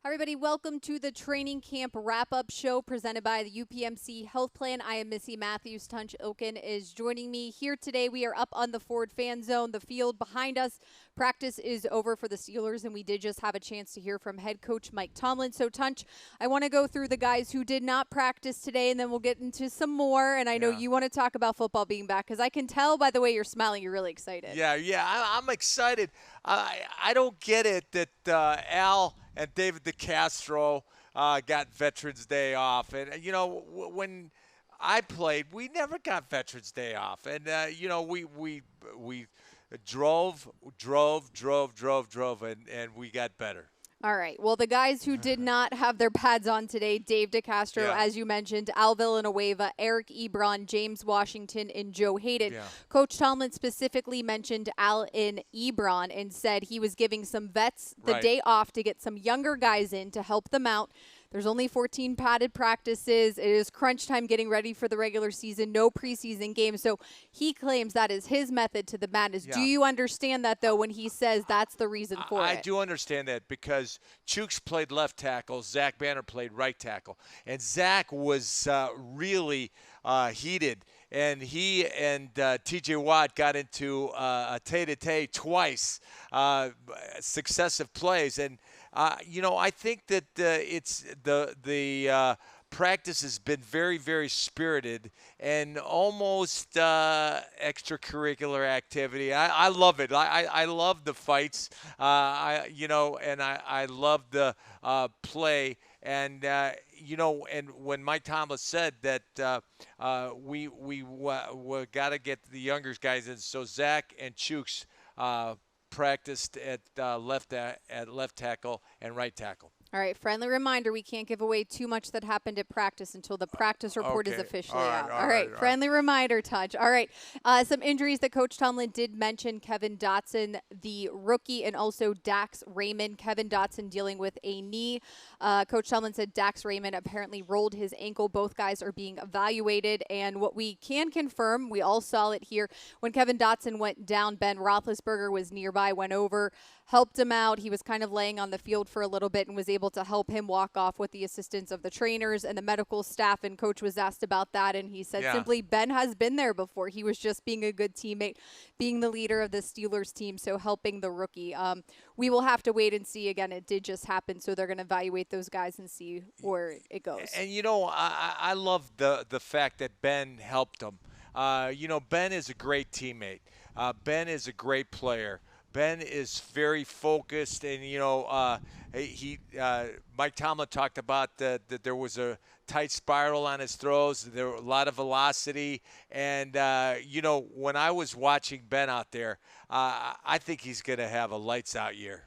Hi, everybody. Welcome to the training camp wrap-up show presented by the UPMC Health Plan. I am Missi Matthews. Tunch Ilkin is joining me here today. We are up on the Ford Fan Zone, the field behind us. Practice is over for the Steelers, and we did just have a chance to hear from head coach Mike Tomlin. So, Tunch, I want to go through the guys who did not practice today, and then we'll get into some more. And I know you want to talk about football being back, because I can tell by the way you're smiling, you're really excited. I'm excited. I don't get it that Al and David DeCastro got Veterans Day off. And, when I played, we never got Veterans Day off. And, we drove, and we got better. All right. Well, the guys who did not have their pads on today, Dave DeCastro, as you mentioned, Al Villanueva, Eric Ebron, James Washington, and Joe Hayden. Yeah. Coach Tomlin specifically mentioned Al and Ebron and said he was giving some vets the day off to get some younger guys in to help them out. There's only 14 padded practices. It is crunch time getting ready for the regular season, no preseason games. So he claims that is his method to the madness. Yeah. Do you understand that, though, when he says that's the reason for it? I do understand that because Chooks played left tackle, Zach Banner played right tackle. And Zach was really heated. And he and T.J. Watt got into a tete-a-tete twice, successive plays. And I think that it's the practice has been very, very spirited and almost extracurricular activity. I love it. I love the fights. I love the play. And and when Mike Tomlin said that we got to get the younger guys in, so Zach and Chooks practiced at left tackle and right tackle. All right, friendly reminder, we can't give away too much that happened at practice until the practice report is officially out. All right, friendly reminder, Tunch. All right, some injuries that Coach Tomlin did mention: Kevin Dotson, the rookie, and also Dax Raymond. Kevin Dotson dealing with a knee. Coach Tomlin said Dax Raymond apparently rolled his ankle. Both guys are being evaluated, and what we can confirm, we all saw it here, when Kevin Dotson went down, Ben Roethlisberger was nearby, went over, helped him out. He was kind of laying on the field for a little bit and was able to help him walk off with the assistance of the trainers and the medical staff. And Coach was asked about that, and he said simply, Ben has been there before. He was just being a good teammate, being the leader of the Steelers team, so helping the rookie. We will have to wait and see. Again, it did just happen, so they're going to evaluate those guys and see where it goes. And, I love the fact that Ben helped him. Ben is a great teammate. Ben is a great player. Ben is very focused, and Mike Tomlin talked about that there was a tight spiral on his throws. There were a lot of velocity, and when I was watching Ben out there, I think he's going to have a lights out year.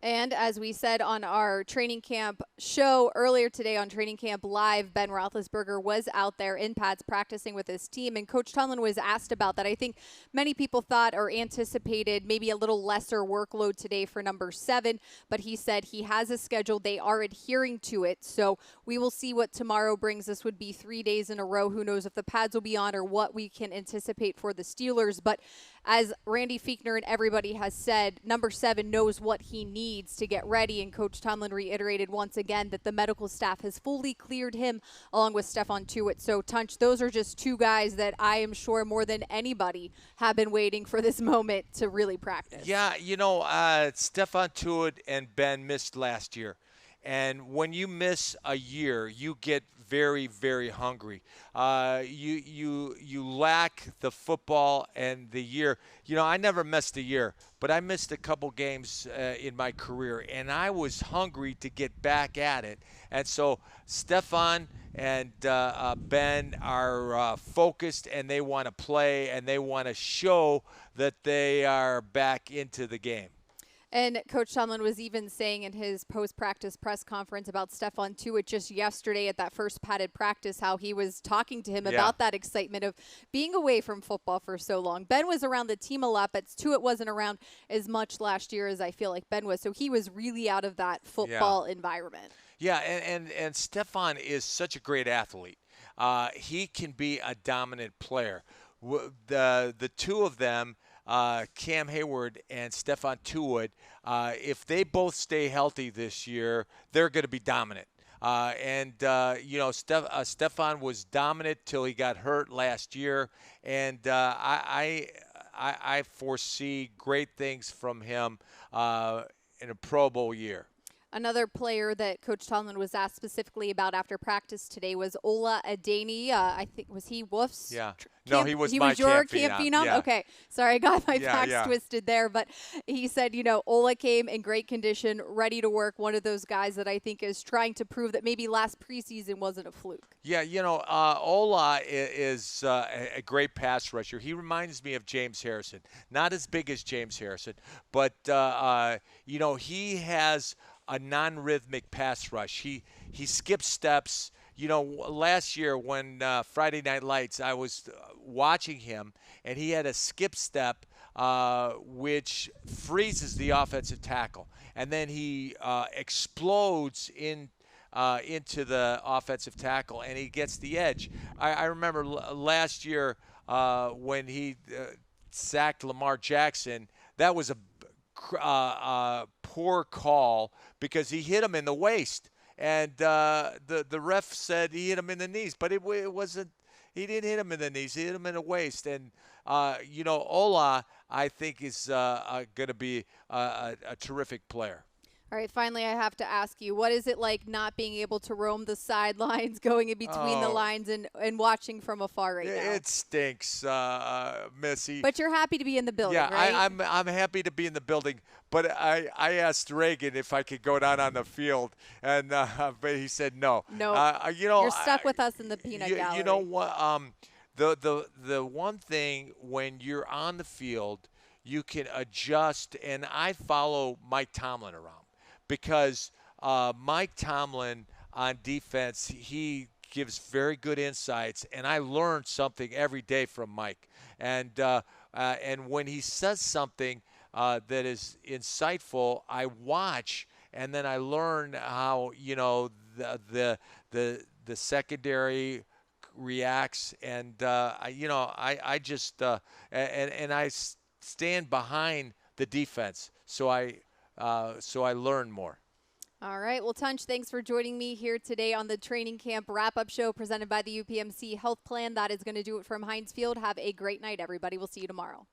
And as we said on our training camp show earlier today on Training Camp Live, Ben Roethlisberger was out there in pads practicing with his team, and Coach Tomlin was asked about that. I think many people thought or anticipated maybe a little lesser workload today for number 7, but he said he has a schedule. They are adhering to it, so we will see what tomorrow brings. This would be 3 days in a row. Who knows if the pads will be on or what we can anticipate for the Steelers, but as Randy Fichtner and everybody has said, number 7 knows what he needs to get ready, and Coach Tomlin reiterated once again that the medical staff has fully cleared him along with Stephon Tuitt. So, Tunch, those are just two guys that I am sure more than anybody have been waiting for this moment to really practice. Yeah, Stephon Tuitt and Ben missed last year. And when you miss a year, you get very, very hungry. You lack the football and the year. I never missed a year, but I missed a couple games in my career, and I was hungry to get back at it. And so Stephon and Ben are focused, and they want to play, and they want to show that they are back into the game. And Coach Tomlin was even saying in his post-practice press conference about Stephon Tuitt just yesterday at that first padded practice how he was talking to him about that excitement of being away from football for so long. Ben was around the team a lot, but Tuitt wasn't around as much last year as I feel like Ben was. So he was really out of that football environment. Yeah, and Stephon is such a great athlete. He can be a dominant player. The two of them Cam Hayward and Stephon Tuitt, if they both stay healthy this year, they're going to be dominant. Stephon was dominant till he got hurt last year, and I foresee great things from him in a Pro Bowl year. Another player that Coach Tomlin was asked specifically about after practice today was Ola Adeniyi. I think, was he Wolf's? Yeah. No, he was my your camp phenom? Yeah. Okay. Sorry, I got my facts twisted there. But he said, Ola came in great condition, ready to work. One of those guys that I think is trying to prove that maybe last preseason wasn't a fluke. Yeah, Ola is a great pass rusher. He reminds me of James Harrison. Not as big as James Harrison, but, he has a non-rhythmic pass rush. He skips steps. Last year when Friday Night Lights, I was watching him, and he had a skip step which freezes the offensive tackle. And then he explodes into the offensive tackle, and he gets the edge. I remember last year when he sacked Lamar Jackson, that was a poor call because he hit him in the waist, and the ref said he hit him in the knees, but it wasn't. He didn't hit him in the knees. He hit him in the waist, and Ola, I think, is going to be a terrific player. All right, finally, I have to ask you, what is it like not being able to roam the sidelines, going in between the lines and watching from afar right now? It stinks, Missi. But you're happy to be in the building, right? Yeah, I'm happy to be in the building. But I asked Reagan if I could go down on the field, and but he said no. No, you're stuck with us in the peanut gallery. You know what? The one thing when you're on the field, you can adjust, and I follow Mike Tomlin around. Because Mike Tomlin on defense, he gives very good insights, and I learn something every day from Mike. And when he says something that is insightful, I watch, and then I learn how the secondary reacts, and I just and I stand behind the defense, so I learn more. All right. Well, Tunch, thanks for joining me here today on the training camp wrap-up show presented by the UPMC Health Plan. That is going to do it from Heinz Field. Have a great night, everybody. We'll see you tomorrow.